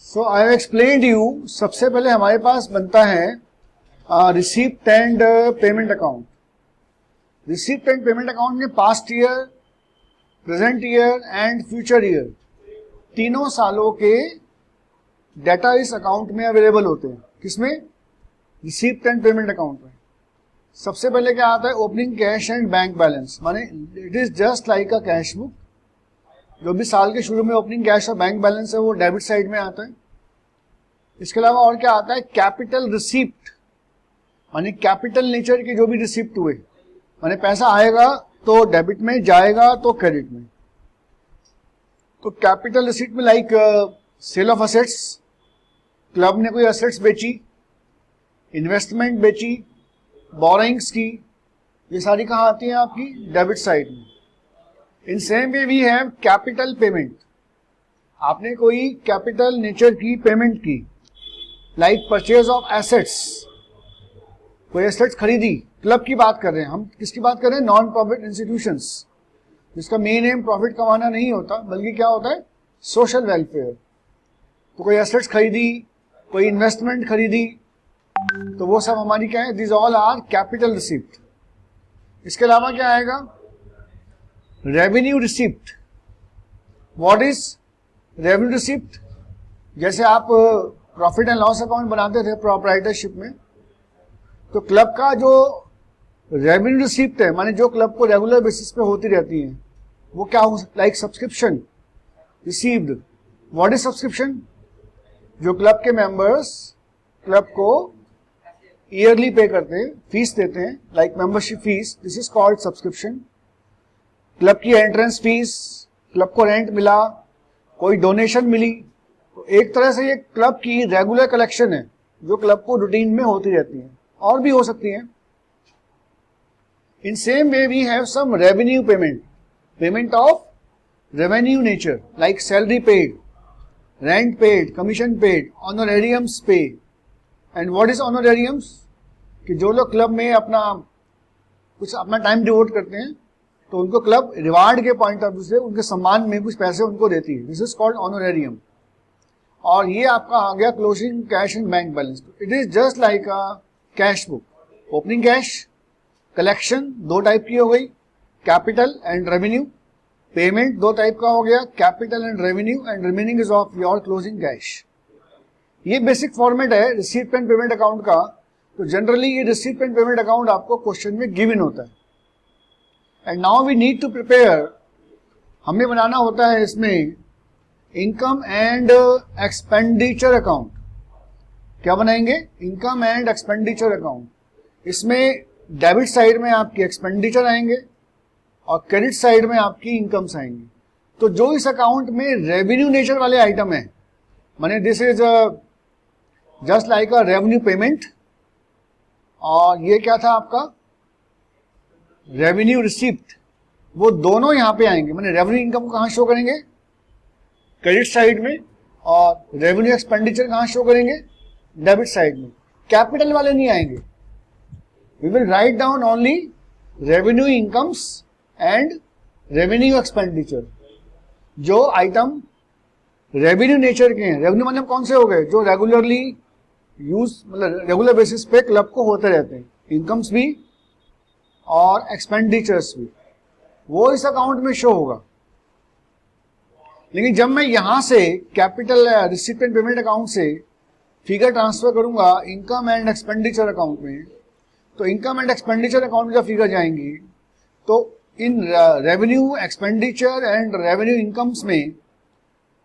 So I have explained you, सबसे पहले हमारे पास बनता है receipt and payment account. Receipt and payment account में past year, present year and future year तीनों सालों के डाटा इस अकाउंट में अवेलेबल होते हैं। किसमें? रिसीप्ट एंड पेमेंट अकाउंट में। सबसे पहले क्या आता है? Opening cash and bank balance, माने it is just like a cash book. जो भी साल के शुरू में ओपनिंग कैश और बैंक बैलेंस है वो डेबिट साइड में आता है। इसके अलावा और क्या आता है? कैपिटल रिसीप्ट, माने कैपिटल नेचर के जो भी रिसीप्ट हुए, माने पैसा आएगा तो डेबिट में, जाएगा तो क्रेडिट में। तो कैपिटल रिसीप्ट में like sale of assets, club ने कोई असेट्स बेची, इन्वेस्टमेंट बेची, बोरोइंग्स की, ये सारी कहाँ आती हैं? आपकी डेबिट साइड में। In same way we have capital payment. आपने कोई कैपिटल नेचर की पेमेंट की, लाइक परचेज ऑफ एसेट्स, कोई एसेट्स खरीदी। क्लब की बात कर रहे हैं हम, किसकी बात कर रहे हैं? नॉन प्रॉफिट इंस्टीट्यूशंस, जिसका मेन एम प्रॉफिट कमाना नहीं होता बल्कि क्या होता है? Social welfare. तो कोई एसेट्स खरीदी, कोई इन्वेस्टमेंट खरीदी, तो वो सब हमारी क्या है? This all are capital receipt. इसके अलावा क्या आएगा? Revenue receipt. What is revenue receipt? जैसे आप प्रॉफिट एंड लॉस अकाउंट बनाते थे प्रोप्राइटरशिप में, तो क्लब का जो रेवेन्यू रिसिप्ट है, माने जो क्लब को रेगुलर बेसिस पे होती रहती है, वो क्या हो? Like subscription received. What is subscription? जो क्लब के मेंबर्स क्लब को ईयरली पे करते हैं, फीस देते हैं, like membership fees, this is called subscription. Club की एंट्रेंस फीस, क्लब को रेंट मिला, कोई डोनेशन मिली, तो एक तरह से ये क्लब की रेगुलर कलेक्शन है जो क्लब को रूटीन में होती रहती है, और भी हो सकती है। In same way we have some revenue payment, payment of revenue nature, like salary paid, rent paid, commission paid, honorariums pay. And what is honorariums? कि जो लोग क्लब में अपना टाइम डिवोट करते हैं, तो उनको क्लब रिवार्ड के पॉइंट ऑफ व्यू से उनके सम्मान में कुछ पैसे उनको देती है। This is called honorarium. और ये आपका आ गया closing cash and bank balance. It is just like a cash book. Opening cash, collection दो टाइप की हो गई, कैपिटल एंड रेवेन्यू। पेमेंट दो टाइप का हो गया, capital and revenue, and remaining is of your closing cash. ये basic format है रिसीप्ट एंड पेमेंट अकाउंट का। तो जनरली ये रिसीप्ट एंड पेमेंट अकाउंट आपको क्वेश्चन में गिवन होता है। And now we need to prepare, हमें बनाना होता है इसमें इनकम एंड एक्सपेंडिचर अकाउंट। क्या बनाएंगे? Income and expenditure account. इसमें डेबिट साइड में आपकी एक्सपेंडिचर आएंगे और क्रेडिट साइड में आपकी इनकम्स आएंगी। तो जो इस अकाउंट में रेवेन्यू नेचर वाले आइटम है, माने this is just like a revenue payment, और ये क्या था आपका? Revenue receipt. वो दोनों यहां पे आएंगे, माने रेवेन्यू इनकम को कहां शो करेंगे? क्रेडिट साइड में। और रेवेन्यू एक्सपेंडिचर कहां शो करेंगे? डेबिट साइड में। कैपिटल वाले नहीं आएंगे। We will write down only revenue incomes and revenue expenditure. जो आइटम रेवेन्यू नेचर के हैं, रेवेन्यू मतलब कौन से हो गए? जो रेगुलरली यूज, मतलब रेगुलर बेसिस पे क्लब को होते रहते हैं, इनकम्स भी और एक्सपेंडिचर्स भी, वो इस अकाउंट में शो होगा। लेकिन जब मैं यहां से capital receipt and payment account से फिगर ट्रांसफर करूंगा इनकम एंड एक्सपेंडिचर अकाउंट में, तो इनकम एंड एक्सपेंडिचर अकाउंट में जब फिगर जाएंगी, तो in revenue expenditure and revenue incomes में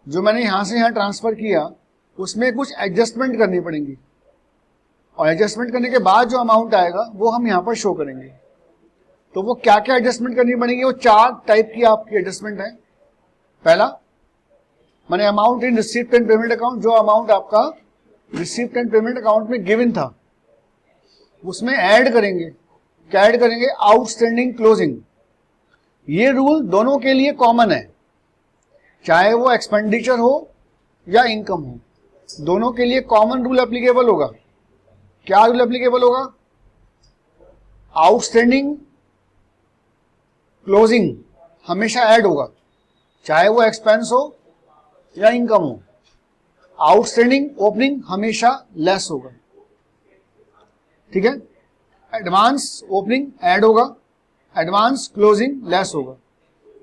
जो मैंने यहां से यहां ट्रांसफर किया, उसमें कुछ एडजस्टमेंट करनी पड़ेंगी, और एडजस्टमेंट करने के बाद जो अमाउंट आएगा वो हम यहां पर शो करेंगे। तो वो क्या क्या एडजस्टमेंट करनी पड़ेगी? वो 4 टाइप की आपकी एडजस्टमेंट है। पहला, माने amount in receipt and payment account, जो अमाउंट आपका रिसीप्ट एंड पेमेंट अकाउंट में गिवन था उसमें ऐड करेंगे। क्या ऐड करेंगे? Outstanding closing. ये रूल दोनों के लिए कॉमन है, चाहे वो एक्सपेंडिचर हो या इनकम हो, दोनों के लिए कॉमन रूल एप्लीकेबल होगा। क्या रूल एप्लीकेबल होगा? आउटस्टैंडिंग क्लोजिंग हमेशा ऐड होगा, चाहे वो एक्सपेंस हो या इनकम हो। आउटस्टैंडिंग ओपनिंग हमेशा लेस होगा, ठीक है। एडवांस ओपनिंग ऐड होगा, एडवांस क्लोजिंग लेस होगा।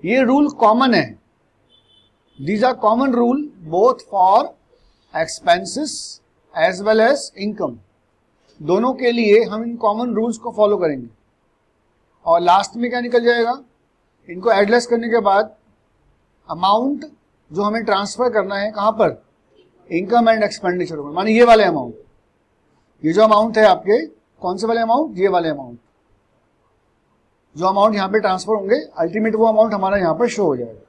ये रूल कॉमन है, these are common rule both for expenses as well as income. दोनों के लिए हम इन कॉमन रूल्स को फॉलो करेंगे। और लास्ट में क्या निकल जाएगा, इनको एडलेस करने के बाद अमाउंट जो हमें ट्रांसफर करना है कहां पर, इनकम एंड एक्सपेंडिचर में, माने ये वाले अमाउंट, ये जो अमाउंट है आपके, कौन से वाले अमाउंट, ये वाले अमाउंट, जो अमाउंट यहां पे ट्रांसफर होंगे अल्टीमेट वो अमाउंट हमारा यहां पर शो हो जाएगा।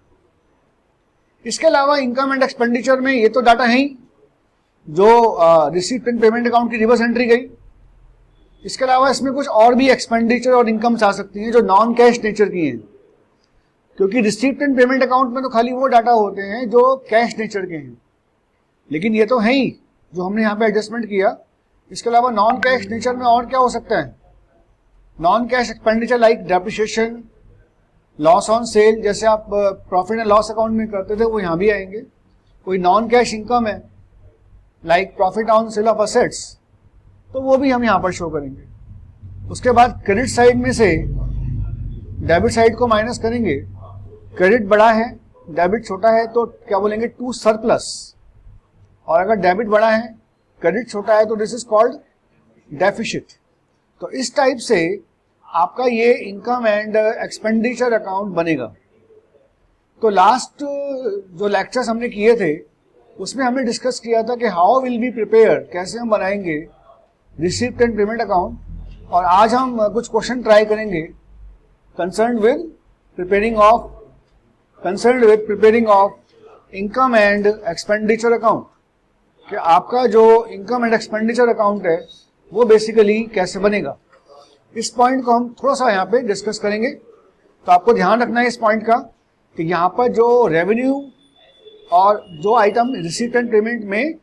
इसके अलावा इनकम एंड एक्सपेंडिचर में ये तो डाटा है ही, जो रिसीप्ट एंड पेमेंट अकाउंट की रिवर्स एंट्री गई। इसके अलावा इसमें कुछ और भी एक्सपेंडिचर और इनकम्स आ सकती हैं जो नॉन कैश नेचर की हैं, क्योंकि रिसीप्ट एंड पेमेंट अकाउंट में तो खाली वो डाटा होते हैं जो कैश नेचर के हैं, लेकिन ये तो है ही जो हमने यहाँ पे एडजस्टमेंट किया। इसके अलावा नॉन कैश नेचर में और क्या हो सकता है, non cash expenditure like depreciation, loss on sale, जैसे आप प्रॉफिट एंड लॉस अकाउंट में करते थे वो यहाँ भी आएंगे। कोई नॉन कैश इनकम है like profit on sale of assets, तो वो भी हम यहाँ पर शो करेंगे। उसके बाद क्रेडिट साइड में से डेबिट साइड को माइनस करेंगे। क्रेडिट बड़ा है, डेबिट छोटा है, तो क्या बोलेंगे, टू सरप्लस। और अगर डेबिट बड़ा है, क्रेडिट छोटा है, तो दिस इज कॉल्ड डेफिसिट। तो इस टाइप से आपका ये इनकम एंड एक्सपेंडिचर अकाउंट बनेगा। तो लास्ट जो लेक्चर्स हमने किए थे उसमें हमने डिस्कस किया था कि हाउ विल बी प्रिपेयर, कैसे हम बनाएंगे रिसीप्ट एंड पेमेंट अकाउंट। और आज हम कुछ क्वेश्चन ट्राई करेंगे concern with preparing of income and expenditure account, कि आपका जो इनकम एंड एक्सपेंडिचर अकाउंट है वो बेसिकली कैसे बनेगा। इस पॉइंट को हम थोड़ा सा यहाँ पे डिस्कस करेंगे। तो आपको ध्यान रखना है इस पॉइंट का कि यहाँ पर जो रेवेन्यू और जो आइटम रिसीप्ट एंड पेमेंट में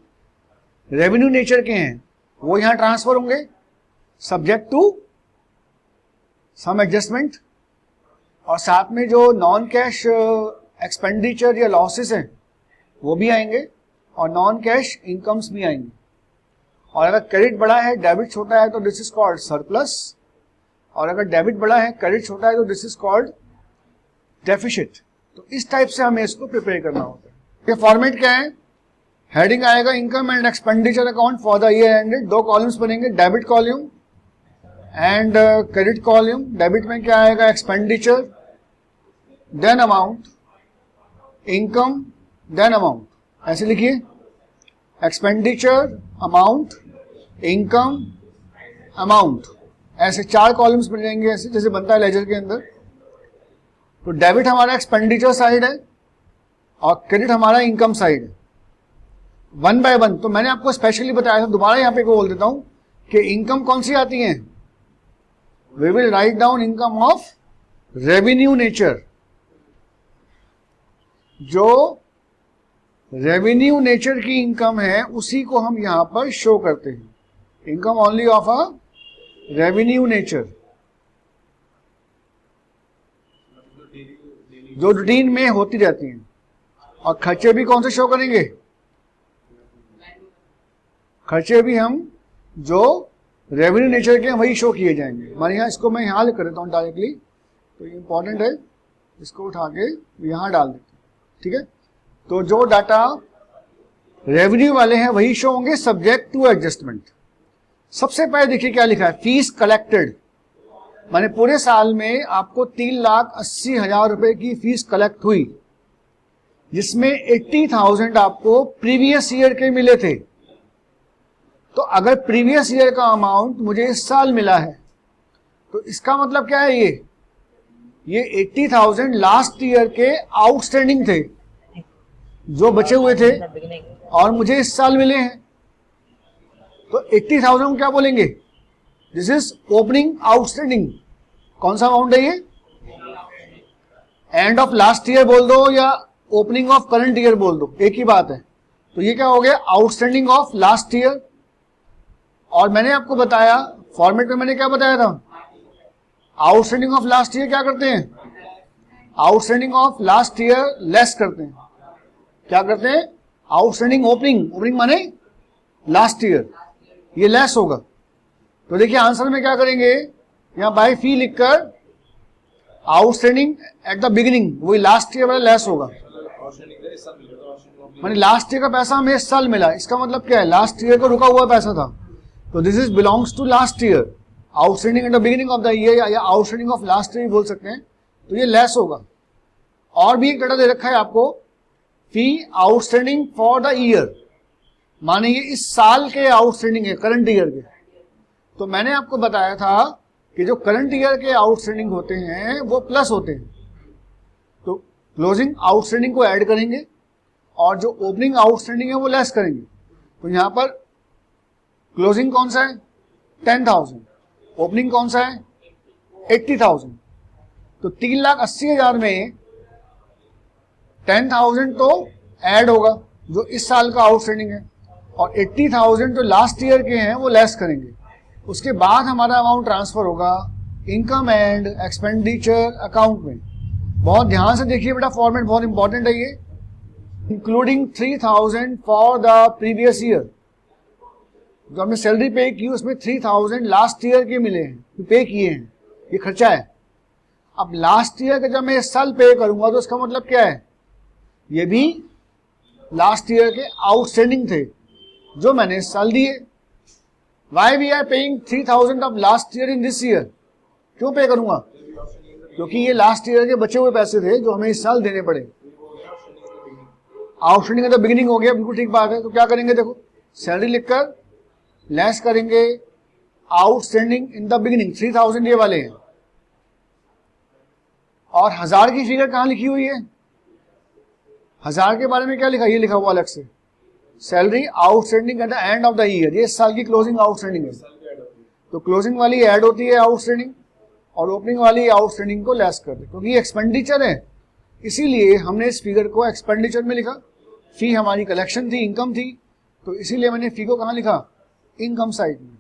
रेवेन्यू नेचर के हैं वो यहाँ ट्रांसफर होंगे सब्जेक्ट टू सम एडजस्टमेंट, और साथ में जो नॉन कैश एक्सपेंडिचर या लॉसेस हैं वो भी आएंगे और नॉन कैश इनकम्स भी आएंगे। और अगर क्रेडिट बड़ा है, डेबिट छोटा है, तो दिस इज कॉल्ड सरप्लस। और अगर डेबिट बड़ा है, क्रेडिट छोटा है, तो दिस इज कॉल्ड डेफिसिट। तो इस टाइप से हमें इसको प्रिपेयर करना होता है। ये फॉर्मेट क्या है, हेडिंग आएगा income and expenditure account for the year ended, दो कॉलम्स बनेंगे, debit column and credit column. डेबिट में क्या आएगा, expenditure, then amount, income, then amount, ऐसे लिखिए, एक्सपेंडिचर, अमाउंट, इनकम, अमाउंट, ऐसे चार कॉलम्स बन जाएंगे, ऐसे जैसे बनता है लेजर के अंदर। तो डेबिट हमारा एक्सपेंडिचर साइड है और क्रेडिट हमारा इनकम साइड है, वन बाय वन। तो मैंने आपको स्पेशली बताया था, दोबारा यहाँ पे बोल देता हूं कि इनकम कौन सी आती है, we will write down income of revenue nature. जो रेवेन्यू नेचर की इनकम है उसी को हम यहां पर शो करते हैं, income only of a revenue nature, जो रूटीन में होती रहती हैं। और खर्चे भी कौन से शो करेंगे, खर्चे भी हम जो रेवेन्यू नेचर के वही शो किए जाएंगे। मानिए यहाँ इसको मैं यहाँ लिख देता हूँ डायरेक्टली, तो इंपॉर्टेंट है, इसको उठा के यहाँ डाल देते हैं, ठीक है। तो जो डाटा रेवेन्यू वाले हैं वही शो होंगे सब्जेक्ट टू एडजस्टमेंट। सबसे पहले देखिए क्या लिखा है, फीस कलेक्टेड, माने पूरे साल में आपको 3,80,000 रुपए की फीस कलेक्ट हुई, जिसमें 80,000 आपको प्रीवियस ईयर के मिले थे। तो अगर प्रीवियस ईयर का अमाउंट मुझे इस साल मिला है तो इसका मतलब क्या है, ये 80,000 लास्ट ईयर के आउटस्टैंडिंग थे जो बचे हुए थे और मुझे इस साल मिले हैं। तो 80,000 को क्या बोलेंगे, दिस इज ओपनिंग आउटस्टैंडिंग। कौन सा अमाउंट है ये, एंड ऑफ लास्ट ईयर बोल दो या ओपनिंग ऑफ करंट ईयर बोल दो, एक ही बात है। तो ये क्या हो गया, आउटस्टैंडिंग ऑफ लास्ट ईयर। और मैंने आपको बताया फॉर्मेट में, मैंने क्या बताया था, आउटस्टैंडिंग ऑफ लास्ट ईयर क्या करते हैं, outstanding of last year less करते हैं। क्या करते हैं, आउटस्टैंडिंग ओपनिंग, ओपनिंग माने लास्ट ईयर, ये लेस होगा। तो देखिए आंसर में क्या करेंगे, यहां बाय फी लिखकर आउटस्टैंडिंग एट द बिगिनिंग, वही लास्ट ईयर वाला लेस होगा, माने लास्ट ईयर का पैसा हमें इस साल मिला, इसका मतलब क्या है, लास्ट ईयर का रुका हुआ पैसा था, तो this is belongs to last year, outstanding at the beginning of the year या आउटस्टैंडिंग ऑफ लास्ट ईयर बोल सकते हैं, तो ये लेस होगा। और भी एक डाटा दे रखा है आपको, फी आउटस्टैंडिंग फॉर द ईयर, माने ये इस साल के आउटस्टैंडिंग है, करंट ईयर के। तो मैंने आपको बताया था कि जो करंट ईयर के आउटस्टैंडिंग होते हैं वो प्लस होते हैं, तो क्लोजिंग आउटस्टैंडिंग को ऐड करेंगे और जो ओपनिंग आउटस्टैंडिंग है वो लेस करेंगे। तो यहां पर क्लोजिंग कौन सा है 10,000, ओपनिंग कौन सा है 80,000, तो 3,80,000 में 10,000 तो ऐड होगा जो इस साल का आउटस्टैंडिंग है, और 80,000 जो लास्ट ईयर के हैं वो लेस करेंगे। उसके बाद हमारा अमाउंट ट्रांसफर होगा इनकम एंड एक्सपेंडिचर अकाउंट में। बहुत ध्यान से देखिए बेटा, फॉर्मेट बहुत इंपॉर्टेंट है ये। Including 3,000 for the previous year, जो हमने सैलरी पे की उसमें 3,000 लास्ट ईयर के मिले हैं, पे किए हैं, ये खर्चा है। अब लास्ट ईयर का जब मैं इस साल पे करूंगा तो इसका मतलब क्या है, ये भी लास्ट ईयर के आउटस्टैंडिंग थे जो मैंने इस साल दिए। Why we are paying 3,000 of last year in this year, क्यों पे करूंगा, क्योंकि ये लास्ट ईयर के बचे हुए पैसे थे जो हमें इस साल देने पड़े। आउटस्टैंडिंग का तो बिगिनिंग हो गया, बिल्कुल ठीक बात है। तो क्या करेंगे, देखो सैलरी लिखकर लेस करेंगे आउटस्टैंडिंग इन द बिगिनिंग, 3,000 ये वाले हैं। और 1,000 की फिगर कहां लिखी हुई है, 1,000 के बारे में क्या लिखा, ये लिखा हुआ अलग से, salary outstanding at the end of the year, ये इस साल की क्लोजिंग आउटस्टैंडिंग है। तो क्लोजिंग वाली ऐड होती है आउटस्टैंडिंग, और ओपनिंग वाली आउटस्टैंडिंग को लेस कर दे, क्योंकि ये एक्सपेंडिचर है इसीलिए हमने इस फिगर को एक्सपेंडिचर में लिखा। फी हमारी कलेक्शन थी, इनकम थी, तो इसीलिए मैंने फी को कहां लिखा, इनकम साइड में।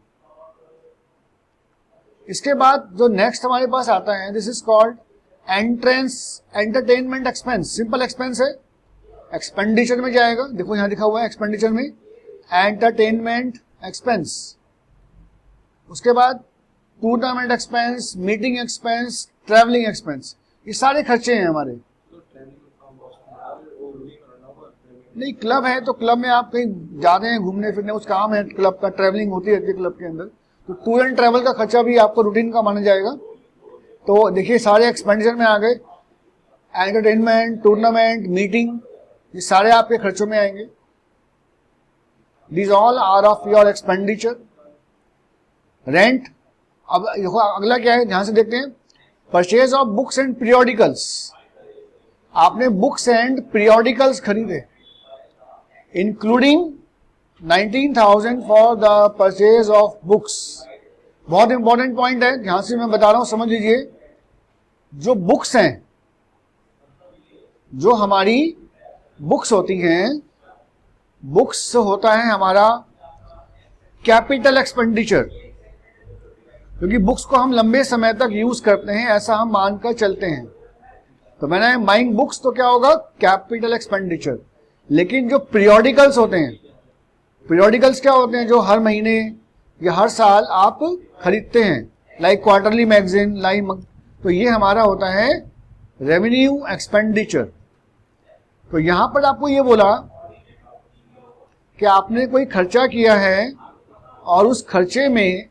इसके बाद जो नेक्स्ट हमारे पास आता है, this is called entrance entertainment expense, simple expense है, एक्सपेंडिचर में जाएगा। देखो यहां लिखा हुआ है एक्सपेंडिचर में एंटरटेनमेंट एक्सपेंस। उसके बाद tournament expense, meeting expense, travelling expense, ये सारे खर्चे हैं हमारे। नहीं, क्लब है तो क्लब में आप कहीं जाते हैं घूमने फिरने, कुछ काम है क्लब का, ट्रैवलिंग होती रहती है क्लब के अंदर, तो टूर एंड ट्रैवल का खर्चा भी आपको रूटीन का माना जाएगा। तो देखिए सारे एक्सपेंडिचर में आ गए, एंटरटेनमेंट, टूर्नामेंट, मीटिंग, ये सारे आपके खर्चों में आएंगे। These all are of your expenditure. Rent, अब देखो अगला क्या है, ध्यान से देखते हैं, purchase of books and periodicals. आपने बुक्स एंड पीरियोडिकल्स खरीदे, including 19,000 for the purchase of books. बहुत इंपॉर्टेंट पॉइंट है, ध्यान से मैं बता रहा हूं, समझ लीजिए। जो बुक्स हैं, जो हमारी बुक्स होती हैं, बुक्स होता है हमारा कैपिटल एक्सपेंडिचर, क्योंकि बुक्स को हम लंबे समय तक यूज करते हैं, ऐसा हम मानकर चलते हैं। तो मैंने बाइंग बुक्स तो क्या होगा, कैपिटल एक्सपेंडिचर। लेकिन जो पीरियोडिकल्स होते हैं, पीरियोडिकल्स क्या होते हैं, जो हर महीने या हर साल आप खरीदते हैं, लाइक क्वार्टरली मैगजीन, लाइक, तो ये हमारा होता है रेवेन्यू एक्सपेंडिचर। तो यहां पर आपको ये बोला कि आपने कोई खर्चा किया है और उस खर्चे में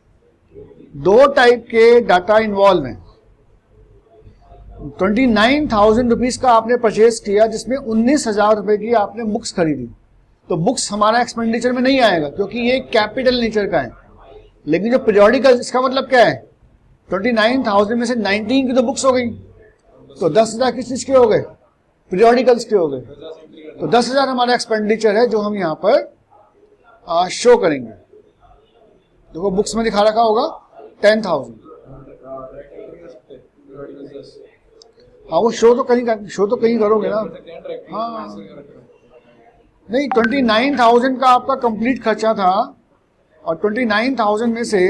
2 टाइप के डाटा इन्वॉल्व हैं। 29,000 रुपीज का आपने परचेज किया, जिसमें 19,000 रुपए की आपने बुक्स खरीदी, तो बुक्स हमारा एक्सपेंडिचर में नहीं आएगा क्योंकि ये कैपिटल नेचर का है। लेकिन जो पीरियोडिकल, इसका मतलब क्या है, 29,000 में से 19 की तो बुक्स हो गई, तो 10,000 किस चीज के हो गए, पीरियोडिकल्स के हो गए। तो 10,000 हमारा एक्सपेंडिचर है जो हम यहाँ पर शो करेंगे। देखो बुक्स में दिखा रखा होगा 10,000। हाँ, वो शो तो कहीं करोगे ना। हाँ नहीं, 29,000 का आपका कंप्लीट खर्चा था, और 29,000 में से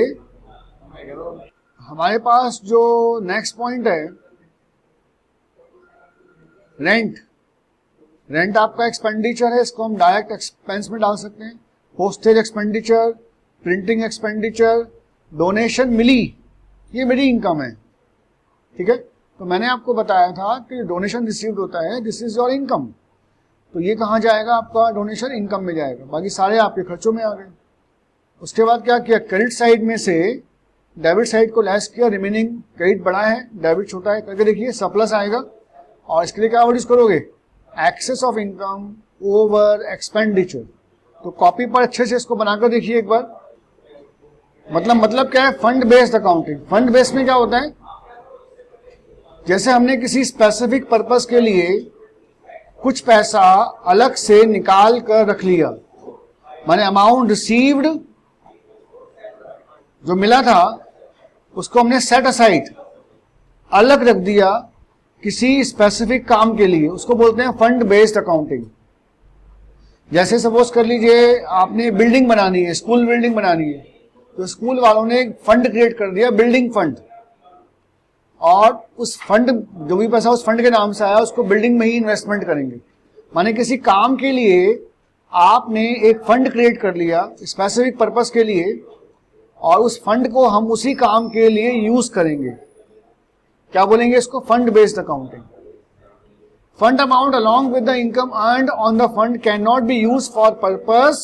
हमारे पास जो नेक्स्ट पॉइंट है रेंट, रेंट आपका एक्सपेंडिचर है, इसको हम डायरेक्ट एक्सपेंस में डाल सकते हैं। Postage expenditure, printing expenditure, donation मिली, ये मेरी इनकम है, ठीक है। तो मैंने आपको बताया था कि डोनेशन रिसीव्ड होता है, दिस इज योर इनकम, तो ये कहाँ जाएगा, आपका डोनेशन इनकम में जाएगा, बाकी सारे आपके खर्चों में आ गए। उसके बाद क्या किया, क्रेडिट साइड में से डेबिट साइड को लेस किया, रिमेनिंग क्रेडिट बड़ा है डेबिट छोटा है, करके देखिए सरप्लस आएगा। और इसके लिए क्या यूज करोगे, excess of income over expenditure. तो कॉपी पर अच्छे से इसको बनाकर देखिए एक बार। मतलब क्या है, fund based accounting. Fund based में क्या होता है, जैसे हमने किसी स्पेसिफिक पर्पस के लिए कुछ पैसा अलग से निकाल कर रख लिया, माने अमाउंट रिसीव्ड जो मिला था उसको हमने सेट असाइड अलग रख दिया किसी स्पेसिफिक काम के लिए, उसको बोलते हैं फंड बेस्ड अकाउंटिंग। जैसे सपोज कर लीजिए आपने बिल्डिंग बनानी है, स्कूल बिल्डिंग बनानी है, तो स्कूल वालों ने एक फंड क्रिएट कर दिया, बिल्डिंग फंड, और उस फंड जो भी पैसा उस फंड के नाम से आया उसको बिल्डिंग में ही इन्वेस्टमेंट करेंगे। माने किसी काम के लिए आपने एक फंड क्रिएट कर लिया स्पेसिफिक पर्पस के लिए, और उस फंड को हम उसी काम के लिए यूज करेंगे, क्या बोलेंगे इसको, fund based accounting. Fund amount along with the income earned on the fund cannot be used for purpose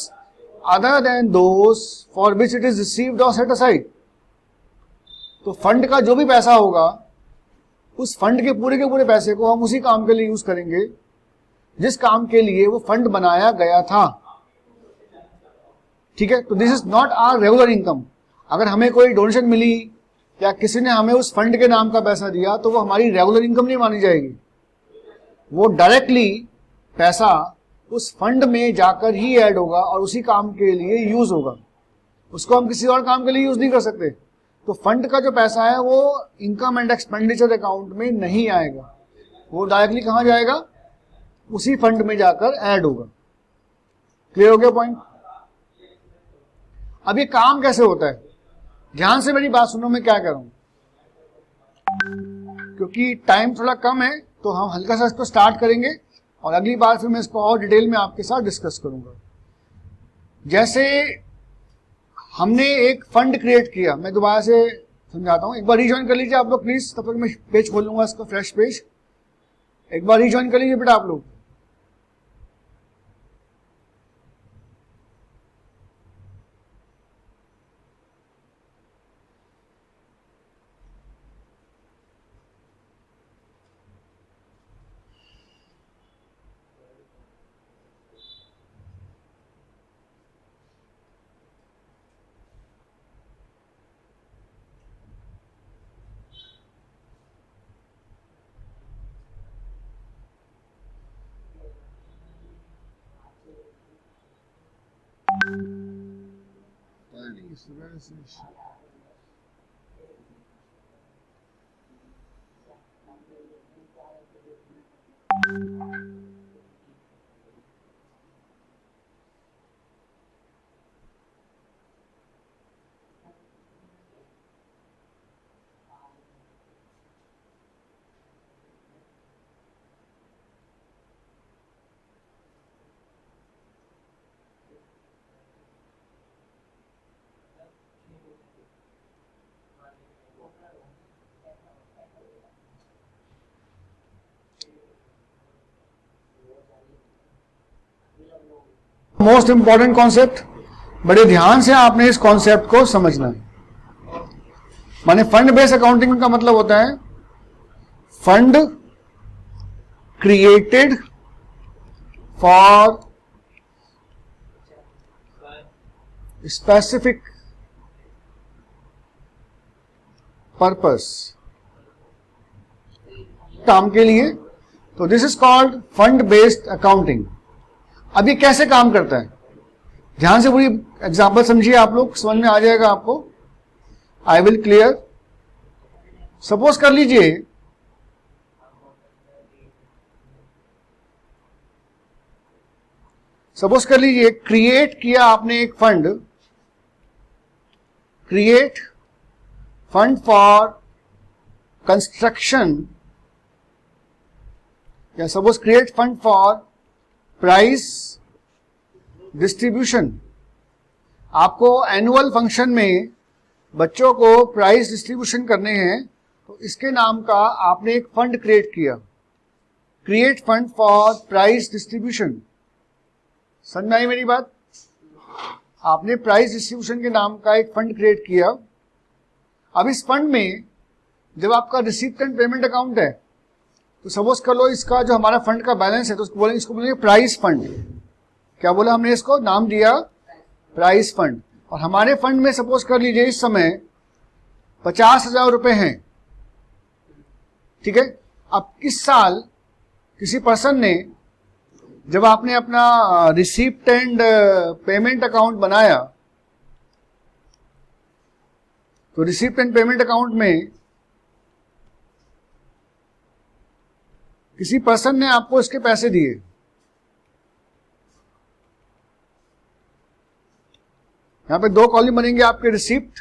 other than those for which it is received or set aside। तो फंड का जो भी पैसा होगा उस फंड के पूरे पैसे को हम उसी काम के लिए यूज करेंगे जिस काम के लिए वो फंड बनाया गया था, ठीक है। तो this is not our regular income. अगर हमें कोई डोनेशन मिली या किसी ने हमें उस फंड के नाम का पैसा दिया तो वो हमारी रेगुलर इनकम नहीं मानी जाएगी, वो डायरेक्टली पैसा उस फंड में जाकर ही ऐड होगा और उसी काम के लिए यूज होगा, उसको हम किसी और काम के लिए यूज नहीं कर सकते। तो फंड का जो पैसा है वो इनकम एंड एक्सपेंडिचर अकाउंट में नहीं आएगा, वो डायरेक्टली कहां जाएगा, उसी फंड में जाकर ऐड होगा। क्लियर हो गया पॉइंट। अब ये काम कैसे होता है, ध्यान से मेरी बात सुनो, मैं क्या कर रहा हूं, क्योंकि टाइम थोड़ा कम है तो हम हल्का सा इसको स्टार्ट करेंगे और अगली बार फिर मैं इसको और डिटेल में आपके साथ डिस्कस करूंगा। जैसे हमने एक फंड क्रिएट किया, मैं दोबारा से समझाता हूं, एक बार रिज्वाइन कर लीजिए आप लोग प्लीज, तब तक मैं पेज खोल लूंगा इसका, फ्रेश पेज। एक बार रिज्वाइन कर लीजिए बेटा आप लोग। मोस्ट इंपॉर्टेंट कॉन्सेप्ट, बड़े ध्यान से आपने इस कॉन्सेप्ट को समझना है। माने फंड बेस्ड अकाउंटिंग का मतलब होता है fund created for specific purpose, काम के लिए, तो this is called fund based accounting. अब ये कैसे काम करता है, ध्यान से पूरी एग्जांपल समझिए आप लोग, समझ में आ जाएगा आपको। I will clear. सपोज कर लीजिए क्रिएट किया आपने एक fund, create fund for construction, या suppose create fund for prize distribution. आपको एनुअल फंक्शन में बच्चों को प्राइस डिस्ट्रीब्यूशन करने हैं, तो इसके नाम का आपने एक फंड क्रिएट किया, create fund for prize distribution. समझ में आई मेरी बात? आपने प्राइस डिस्ट्रीब्यूशन के नाम का एक फंड क्रिएट किया। अब इस फंड में जब आपका रिसीप्ट एंड पेमेंट अकाउंट है, तो सपोज कर लो इसका जो हमारा फंड का बैलेंस है, तो इसको बोलेंगे प्राइस फंड। क्या बोला हमने? इसको नाम दिया प्राइस फंड। और हमारे फंड में सपोज कर लीजिए इस समय 50,000 रुपए हैं, ठीक है। अब इस साल किसी पर्सन ने, जब आपने अपना रिसीप्ट एंड पेमेंट अकाउंट बनाया, तो रिसीप्ट एंड पेमेंट अकाउंट में किसी पर्सन ने आपको इसके पैसे दिए, यहां पे दो कॉलम बनेंगे आपके, रिसीप्ट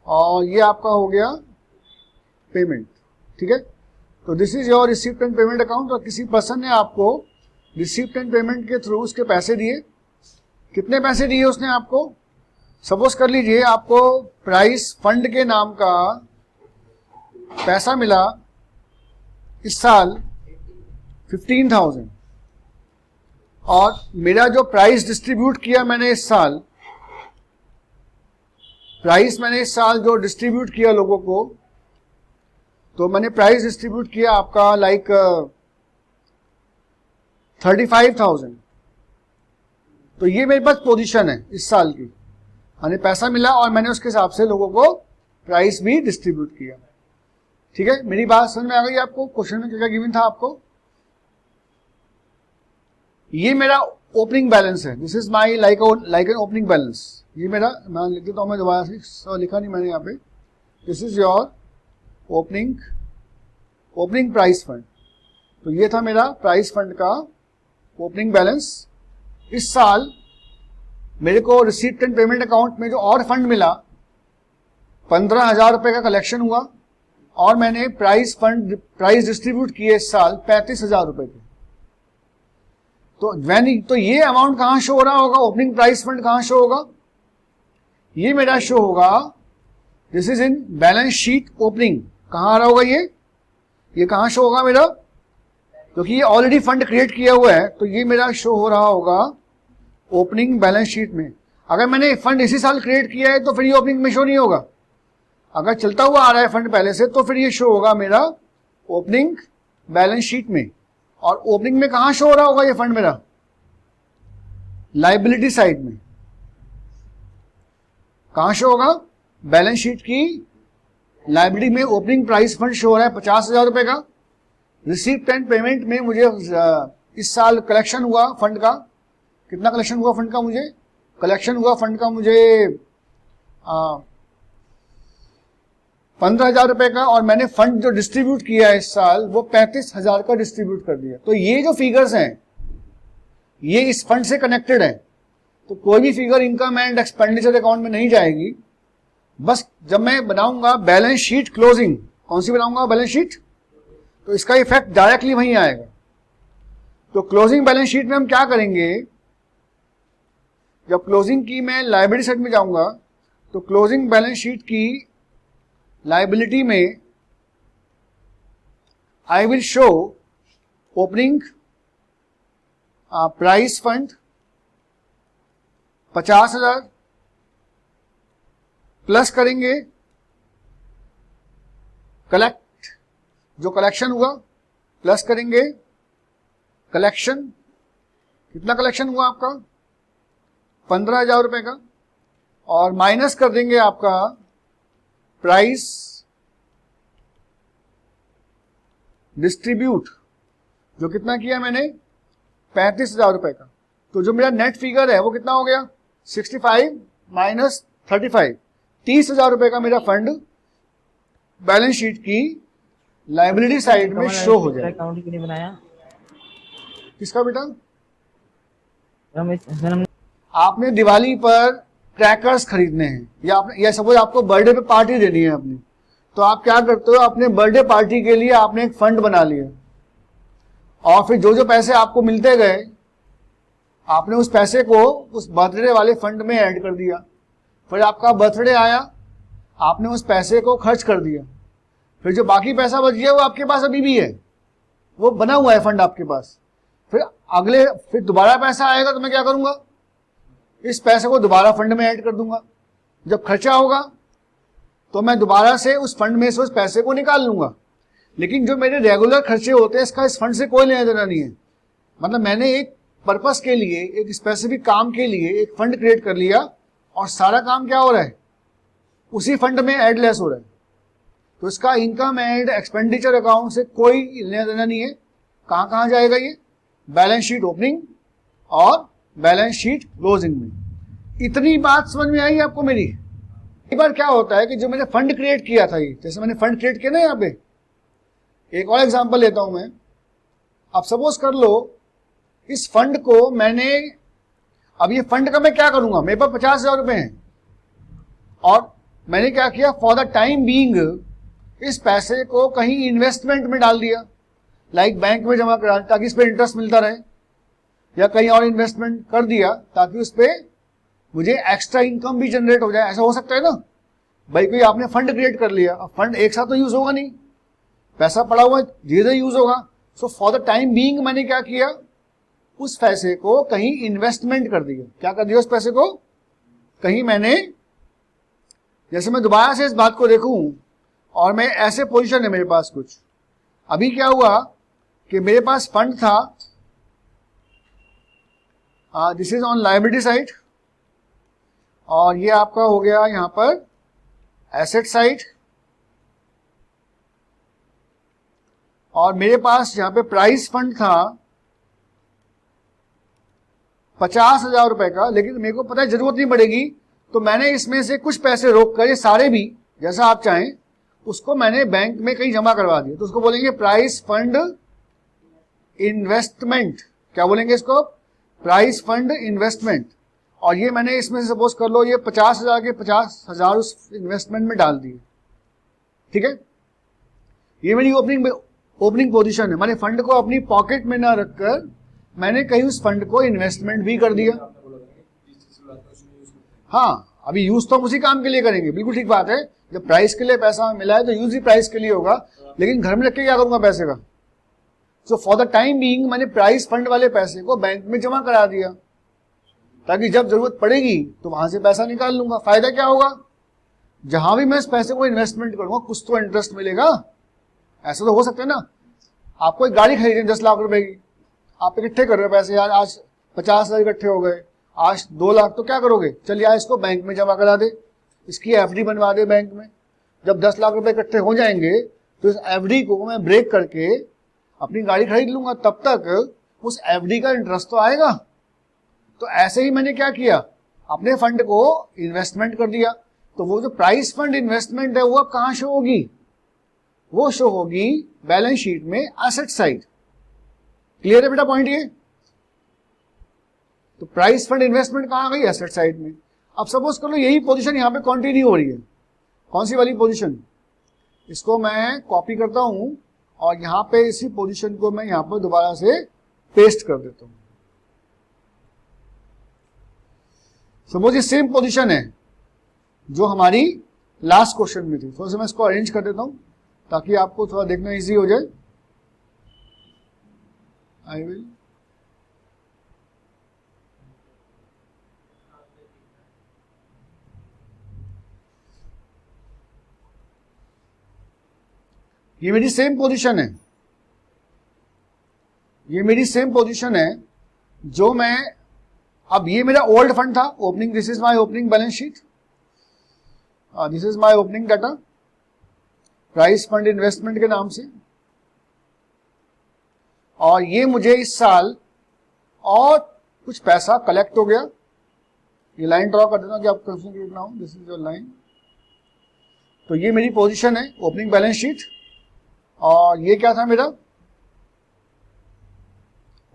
और ये आपका हो गया पेमेंट, ठीक है। तो this is your receipt and payment account. और किसी पर्सन ने आपको रिसीप्ट एंड पेमेंट के थ्रू उसके पैसे दिए। कितने पैसे दिए उसने आपको? सपोज कर लीजिए आपको प्राइस फंड के नाम का पैसा मिला इस साल 15,000, और मेरा जो प्राइस डिस्ट्रीब्यूट किया मैंने इस साल, प्राइस मैंने इस साल जो डिस्ट्रीब्यूट किया लोगों को, तो मैंने प्राइस डिस्ट्रीब्यूट किया आपका लाइक 35,000। तो ये मेरे पास पोजीशन है इस साल की, यानी पैसा मिला और मैंने उसके हिसाब से लोगों को प्राइस भी डिस्ट्रीब्यूट किया, ठीक है। मेरी बात समझ में आ गई आपको? क्वेश्चन में क्या क्या गिवन था आपको? ये मेरा ओपनिंग बैलेंस है, this is my like an opening balance. ये मेरा, मैं लिख देता हूं, मैं दोबारा से लिखा नहीं मैंने यहाँ पे, this is your opening price fund. तो ये था मेरा प्राइस फंड का ओपनिंग बैलेंस। इस साल मेरे को रिसीप्ट एंड पेमेंट अकाउंट में जो और फंड मिला, 15,000 रुपए का कलेक्शन हुआ, और मैंने प्राइस डिस्ट्रीब्यूट किए इस साल 35,000 रुपए के। तो ये अमाउंट कहां शो हो रहा होगा? ओपनिंग प्राइस फंड कहां शो होगा? ये मेरा शो होगा, this is in balance sheet opening. कहां आ रहा होगा ये कहां शो होगा मेरा? क्योंकि ये ऑलरेडी फंड क्रिएट किया हुआ है, तो ये मेरा शो हो रहा होगा ओपनिंग बैलेंस शीट में। अगर मैंने फंड इसी साल क्रिएट किया है तो फिर ये ओपनिंग में शो नहीं होगा। अगर चलता हुआ आ रहा है फंड पहले से, तो फिर ये शो होगा मेरा ओपनिंग बैलेंस शीट में। और ओपनिंग में कहां शो हो रहा होगा ये फंड मेरा? लायबिलिटी साइड में। कहां शो होगा? बैलेंस शीट की लायबिलिटी में ओपनिंग प्राइस फंड शो हो रहा है 50,000 रुपए का। रिसीप्ट एंड पेमेंट में मुझे इस साल कलेक्शन हुआ फंड का, कितना कलेक्शन हुआ फंड का? मुझे कलेक्शन हुआ फंड का मुझे 15,000 रुपए का, और मैंने फंड जो डिस्ट्रीब्यूट किया है इस साल वो 35,000 का डिस्ट्रीब्यूट कर दिया। तो ये जो फिगर्स हैं ये इस फंड से कनेक्टेड है। तो कोई भी figure income and expenditure account में नहीं जाएगी। बस जब मैं बनाऊंगा बैलेंस शीट क्लोजिंग, कौन सी बनाऊंगा? बैलेंस शीट, तो इसका इफेक्ट डायरेक्टली वहीं आएगा। तो क्लोजिंग बैलेंस शीट में हम क्या करेंगे? जब क्लोजिंग की मैं लायबिलिटी साइड में जाऊंगा, तो क्लोजिंग बैलेंस शीट की लायबिलिटी में I will show opening price fund 50,000 plus करेंगे कलेक्ट, जो कलेक्शन हुआ, प्लस करेंगे कलेक्शन। कितना कलेक्शन हुआ आपका? 15,000 रुपए का, और माइनस कर देंगे आपका प्राइस डिस्ट्रीब्यूट, जो कितना किया मैंने? 35,000 रुपए का। तो जो मेरा नेट फिगर है वो कितना हो गया? 65 माइनस 35, 30,000 रुपए का मेरा फंड बैलेंस शीट की लायबिलिटी साइड में शो हो जाए। अकाउंट क्यों नहीं बनाया? किसका बेटा? आपने दिवाली पर क्रैकर्स खरीदने हैं, या सपोज आपको बर्थडे पे पार्टी देनी है अपनी, तो आप क्या करते हो? अपने बर्थडे पार्टी के लिए आपने एक फंड बना लिया, और फिर जो जो पैसे आपको मिलते गए, आपने उस पैसे को उस बर्थडे वाले फंड में ऐड कर दिया। फिर आपका बर्थडे आया, आपने उस पैसे को खर्च कर दिया। फिर जो बाकी पैसा बच गया वो आपके पास अभी भी है, वो बना हुआ है फंड आपके पास। फिर दोबारा पैसा आएगा तो मैं क्या करूंगा, इस पैसे को दोबारा फंड में ऐड कर दूंगा। जब खर्चा होगा तो मैं दोबारा से उस फंड में से उस पैसे को निकाल लूंगा। लेकिन जो मेरे रेगुलर खर्चे होते हैं, इसका इस फंड से कोई लेना देना नहीं है। मतलब मैंने एक पर्पस के लिए, एक स्पेसिफिक काम के लिए एक फंड क्रिएट कर लिया और सारा काम क्या हो रहा है, उसी फंड में एड लेस हो रहा है। तो इसका इनकम एंड एक्सपेंडिचर अकाउंट से कोई लेना देना नहीं है। कहां कहां जाएगा ये, बैलेंस शीट ओपनिंग और बैलेंस शीट क्लोजिंग में। इतनी बात समझ में आई आपको मेरी। एक बार क्या होता है कि जो मैंने फंड क्रिएट किया था, ये जैसे मैंने फंड क्रिएट किया ना, यहाँ पे एक और एग्जांपल लेता हूं मैं। अब सपोज कर लो इस फंड को मैंने, अब ये फंड का मैं क्या करूंगा, मेरे पास 50,000 रुपए हैं और मैंने क्या किया, फॉर द टाइम बीइंग इस पैसे को कहीं इन्वेस्टमेंट में डाल दिया, लाइक बैंक में जमा करा ताकि इस पे इंटरेस्ट मिलता रहे, या कहीं और इन्वेस्टमेंट कर दिया ताकि उस पे मुझे एक्स्ट्रा इनकम भी जनरेट हो जाए। ऐसा हो सकता है ना भाई, कोई आपने फंड क्रिएट कर लिया, अब फंड एक साथ तो यूज होगा नहीं, पैसा पड़ा हुआ धीरे धीरे यूज होगा। So for the time being मैंने क्या किया, उस पैसे को कहीं इन्वेस्टमेंट कर दिया। क्या कर दिया, उस पैसे को कहीं मैंने, जैसे मैं दोबारा से इस बात को देखूं और मैं ऐसे पोजीशन है मेरे पास कुछ, अभी क्या हुआ कि मेरे पास फंड था, this is on liability side, और ये आपका हो गया यहां पर एसेट साइड, और मेरे पास यहां पे प्राइस फंड था 50,000 रुपए का। लेकिन मेरे को पता है जरूरत नहीं पड़ेगी, तो मैंने इसमें से कुछ पैसे रोक कर, ये सारे भी जैसा आप चाहें, उसको मैंने बैंक में कहीं जमा करवा दिया। तो उसको बोलेंगे प्राइस फंड इन्वेस्टमेंट। क्या बोलेंगे इसको, प्राइस फंड इन्वेस्टमेंट। और ये मैंने इसमें सपोज कर लो ये 50,000 के 50,000 उस इन्वेस्टमेंट में डाल दिए। ठीक है, ये मेरी ओपनिंग पोजीशन है। मैंने फंड को अपनी पॉकेट में ना रखकर मैंने कहीं उस फंड को इन्वेस्टमेंट भी कर दिया। हाँ, अभी यूज तो हम उसी काम के लिए करेंगे, बिल्कुल ठीक बात है। जब प्राइस के लिए पैसा मिला है तो यूज ही प्राइस के लिए होगा, लेकिन घर में रख के क्या करूंगा पैसे का। So for the time being मैंने प्राइस फंड वाले पैसे को बैंक में जमा करा दिया, ताकि जब जरूरत पड़ेगी तो वहां से पैसा निकाल लूंगा। फायदा क्या होगा, जहां भी मैं इस पैसे को इन्वेस्टमेंट करूंगा कुछ तो इंटरेस्ट मिलेगा। ऐसा तो हो सकता है ना, आपको एक गाड़ी खरीदनी 10 लाख रुपए की, आप इकट्ठे कर रहे हो पैसे, यार आज 50,000 इकट्ठे हो गए, आज 2 लाख, तो क्या करोगे, चलिए आज इसको बैंक में जमा करा दे, इसकी एफडी बनवा दे बैंक में। जब 10 लाख रुपए इकट्ठे हो जाएंगे तो इस एफडी को मैं ब्रेक करके अपनी गाड़ी खरीद लूंगा, तब तक उस एफडी का इंटरेस्ट तो आएगा। तो ऐसे ही मैंने क्या किया, अपने फंड को इन्वेस्टमेंट कर दिया। तो वो जो प्राइस फंड इन्वेस्टमेंट है वो अब कहां शो होगी, वो शो होगी बैलेंस शीट में एसेट साइड। क्लियर है बेटा पॉइंट ये। तो प्राइस फंड इन्वेस्टमेंट कहां आ गई, एसेट साइड में। अब सपोज कर लो यही पोजीशन यहां पे कंटिन्यू हो रही है। कौन सी वाली पोजीशन, इसको मैं कॉपी करता हूं और यहां पे इसी पोजीशन को मैं यहां पर दोबारा से पेस्ट कर देता हूं। सपोज ये सेम पोजीशन है जो हमारी लास्ट क्वेश्चन में थी। थोड़ा सा मैं इसको अरेंज कर देता हूं ताकि आपको थोड़ा देखना इजी हो जाए। आई विल ये मेरी सेम पोजीशन है, ये मेरी सेम पोजीशन है जो मैं, अब ये मेरा ओल्ड फंड था opening, this is my opening balance sheet, this is my opening data price fund investment के नाम से। और ये मुझे इस साल और कुछ पैसा कलेक्ट हो गया। ये लाइन ड्रॉ कर देता हूं कि आप कंफ्यूजन क्रिएट ना हो, दिस इज योर लाइन। तो ये मेरी पोजीशन है ओपनिंग बैलेंस शीट, और ये क्या था मेरा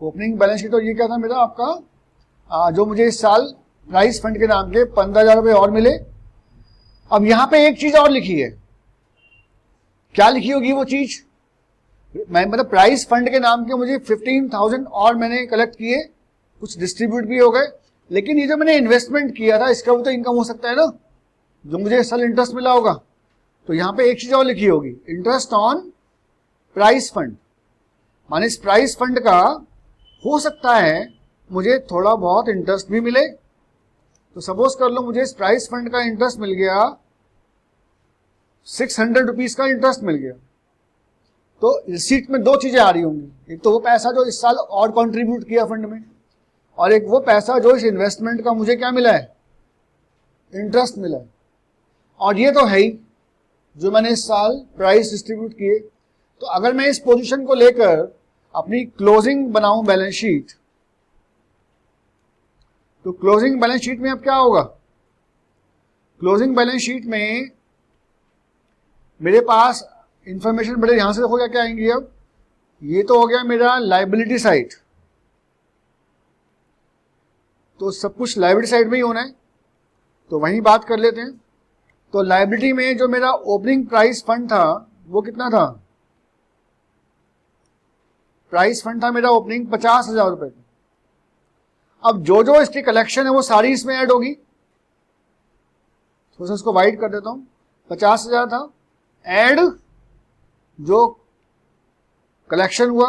ओपनिंग बैलेंस शीट, और ये क्या था मेरा आपका जो मुझे इस साल प्राइस फंड के नाम के 15,000 रुपए और मिले। अब यहां पे एक चीज और लिखी है, क्या लिखी होगी वो चीज, मैं मतलब प्राइस फंड के नाम के मुझे 15,000 और मैंने कलेक्ट किए, कुछ डिस्ट्रीब्यूट भी हो गए, लेकिन ये जो मैंने इन्वेस्टमेंट किया था इसका भी तो इनकम हो सकता है ना, जो मुझे साल इंटरेस्ट मिला होगा। तो यहां पे एक चीज और लिखी होगी, इंटरेस्ट ऑन प्राइस फंड, माने इस प्राइस फंड का हो सकता है मुझे थोड़ा बहुत इंटरेस्ट भी मिले। तो सपोज कर लो मुझे इस प्राइस फंड का इंटरेस्ट मिल गया, 600 रुपीज का इंटरेस्ट मिल गया, तो रिसीट में दो चीजें आ रही होंगी, एक तो वो पैसा जो इस साल और कंट्रीब्यूट किया फंड में, और एक वो पैसा जो इस इन्वेस्टमेंट का मुझे क्या मिला है, इंटरेस्ट मिला है। और ये तो है ही जो मैंने इस साल प्राइस डिस्ट्रीब्यूट किए। तो अगर मैं इस पोजीशन को लेकर अपनी क्लोजिंग बनाऊं बैलेंस शीट, तो क्लोजिंग बैलेंस शीट में अब क्या होगा, क्लोजिंग बैलेंस शीट में मेरे पास इंफॉर्मेशन बड़े ध्यान से देखो क्या आएंगी। अब ये तो हो गया मेरा लायबिलिटी साइड, तो सब कुछ लायबिलिटी साइड में ही होना है, तो वहीं बात कर लेते हैं। तो लायबिलिटी में जो मेरा ओपनिंग प्राइस फंड था वो कितना था, प्राइस फंड था मेरा ओपनिंग 50,000 रुपए का। अब जो जो इसकी कलेक्शन है वो सारी इसमें ऐड होगी, तो इसको वाइड कर देता हूं, 50,000 था, ऐड जो कलेक्शन हुआ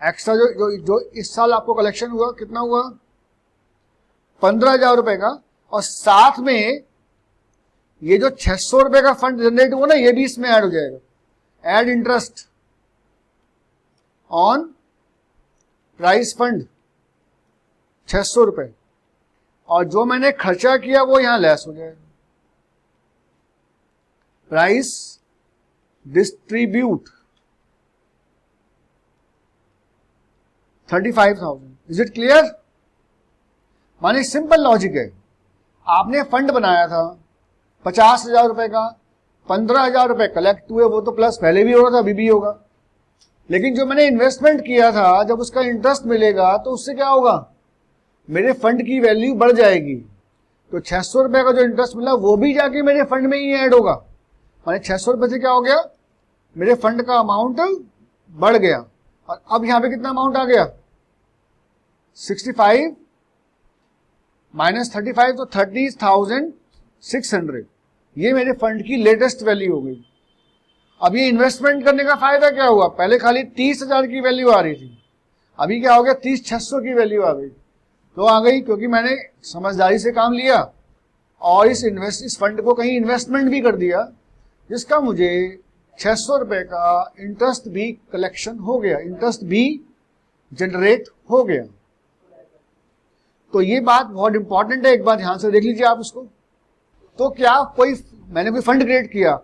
एक्स्ट्रा, जो इस साल आपको कलेक्शन हुआ कितना हुआ, 15,000 रुपए का, और साथ में ये जो 600 रुपए का फंड जनरेट हुआ ना ये भी इसमें ऐड हो जाएगा, add interest on price fund 600 रुपए, और जो मैंने खर्चा किया वो यहां लेस हो जाएगा। Price distribute 35,000। Is it clear? माने सिंपल लॉजिक है, आपने फंड बनाया था 50,000 रुपए का, 15,000 रुपए कलेक्ट हुए, वो तो प्लस पहले भी हो रहा था अभी भी होगा, लेकिन जो मैंने इन्वेस्टमेंट किया था जब उसका इंटरेस्ट मिलेगा तो उससे क्या होगा, मेरे फंड की वैल्यू बढ़ जाएगी। तो 600 रुपए का जो इंटरेस्ट मिला वो भी जाके मेरे फंड में ही ऐड होगा, माने 600 रुपए से क्या हो गया, मेरे फंड का अमाउंट बढ़ गया। और अब यहां पे कितना अमाउंट आ गया, 65 माइनस 35, तो 30,600, ये मेरे फंड की लेटेस्ट वैल्यू हो गई। अब ये इन्वेस्टमेंट करने का फायदा क्या हुआ, पहले खाली 30,000 की वैल्यू आ रही थी, अभी क्या हो गया 30,600 की वैल्यू आ गई। तो आ गई क्योंकि मैंने समझदारी से काम लिया और इस फंड को कहीं इन्वेस्टमेंट भी कर दिया, जिसका मुझे 600 रुपए का इंटरेस्ट भी कलेक्शन हो गया, इंटरेस्ट भी जनरेट हो गया। तो ये बात बहुत इंपॉर्टेंट है, एक बार ध्यान से देख लीजिए आप इसको। तो क्या मैंने कोई फंड क्रिएट किया,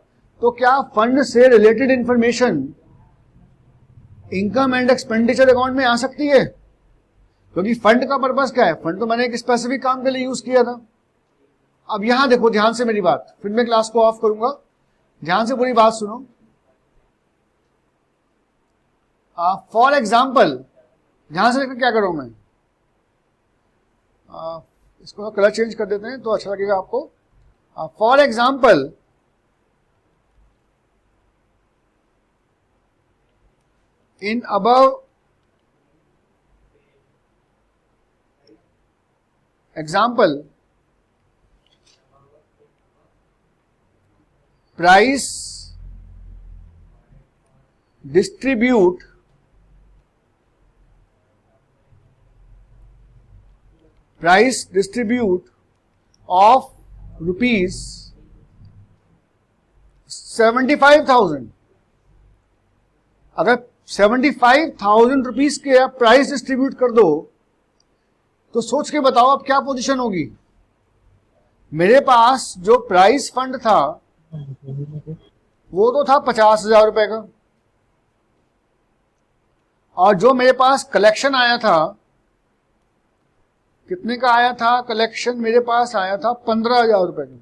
तो क्या फंड से related information income and expenditure account में आ सकती है? क्योंकि फंड का पर्पस क्या है, फंड तो मैंने एक स्पेसिफिक काम के लिए यूज किया था। अब यहां देखो ध्यान से मेरी बात, फिर मैं क्लास को ऑफ करूंगा, ध्यान से पूरी बात सुनो। फॉर एग्जाम्पल, ध्यान से देखकर क्या करूं मैं, इसको कलर चेंज कर देते हैं तो अच्छा लगेगा आपको। For example, in above example, price distribute of rupees 75,000, अगर 75,000 रुपीज के आप प्राइस डिस्ट्रीब्यूट कर दो तो सोच के बताओ अब क्या पोजीशन होगी। मेरे पास जो प्राइस फंड था वो तो था 50,000 रुपए का, और जो मेरे पास कलेक्शन आया था, कितने का आया था कलेक्शन, मेरे पास आया था 15,000 रुपए का,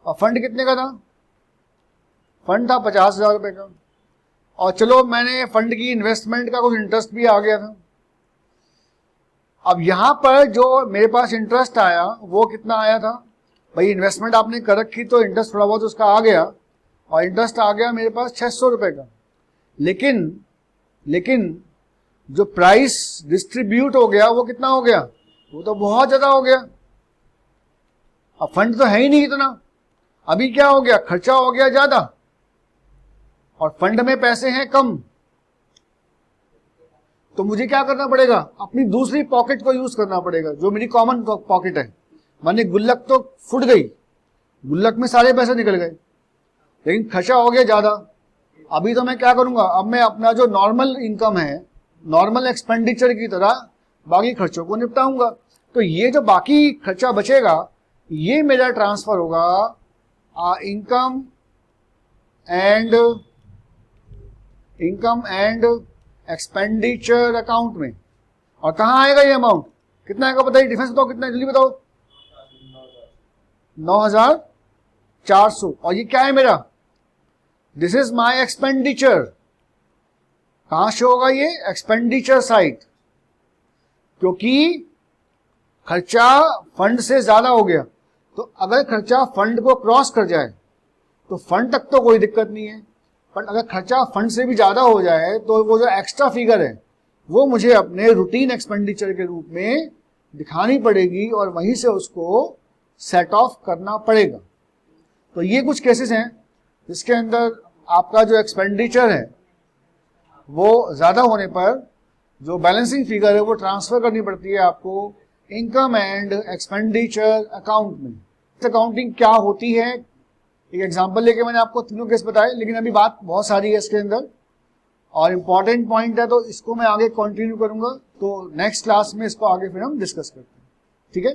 और फंड कितने का था, फंड था 50,000 रुपए का, और चलो मैंने फंड की इन्वेस्टमेंट का कुछ इंटरेस्ट भी आ गया था। अब यहां पर जो मेरे पास इंटरेस्ट आया वो कितना आया था, भाई इन्वेस्टमेंट आपने कर रखी तो इंटरेस्ट थोड़ा बहुत उसका आ गया, और इंटरेस्ट आ गया मेरे पास 600 रुपए का। लेकिन जो प्राइस डिस्ट्रीब्यूट हो गया वो कितना हो गया, वो तो बहुत ज्यादा हो गया। अब फंड तो है ही नहीं इतना, अभी क्या हो गया, खर्चा हो गया ज्यादा और फंड में पैसे हैं कम। तो मुझे क्या करना पड़ेगा, अपनी दूसरी पॉकेट को यूज करना पड़ेगा जो मेरी कॉमन पॉकेट है। माने गुल्लक तो फुट गई, गुल्लक में सारे पैसे निकल गए, लेकिन खर्चा हो गया ज्यादा। अभी तो मैं क्या करूंगा, अब मैं अपना जो नॉर्मल इनकम है, नॉर्मल एक्सपेंडिचर की तरह बाकी खर्चों को निपटाऊंगा। तो ये जो बाकी खर्चा बचेगा ये मेरा ट्रांसफर होगा इनकम एंड एक्सपेंडिचर अकाउंट में। और कहां आएगा ये अमाउंट, कितना आएगा बताइए, डिफरेंस बताओ कितना है, जल्दी बताओ। 9,400। और ये क्या है मेरा, दिस इज माई एक्सपेंडिचर। कहां से होगा ये, एक्सपेंडिचर साइड, क्योंकि खर्चा फंड से ज्यादा हो गया। तो अगर खर्चा फंड को क्रॉस कर जाए तो फंड तक तो कोई दिक्कत नहीं है, पर अगर खर्चा फंड से भी ज्यादा हो जाए तो वो जो एक्स्ट्रा फिगर है वो मुझे अपने रूटीन एक्सपेंडिचर के रूप में दिखानी पड़ेगी और वहीं से उसको सेट ऑफ करना पड़ेगा। तो ये कुछ केसेस हैं जिसके अंदर आपका जो एक्सपेंडिचर है वो ज्यादा होने पर जो बैलेंसिंग फिगर है वो ट्रांसफर करनी पड़ती है आपको इनकम एंड एक्सपेंडिचर अकाउंट में। अकाउंटिंग क्या होती है, एक एग्जांपल लेके मैंने आपको तीनों केस बताए, लेकिन अभी बात बहुत सारी है इसके अंदर और इंपॉर्टेंट पॉइंट है, तो इसको मैं आगे कंटिन्यू करूंगा। तो नेक्स्ट क्लास में इसको आगे फिर हम डिस्कस करते हैं, ठीक है।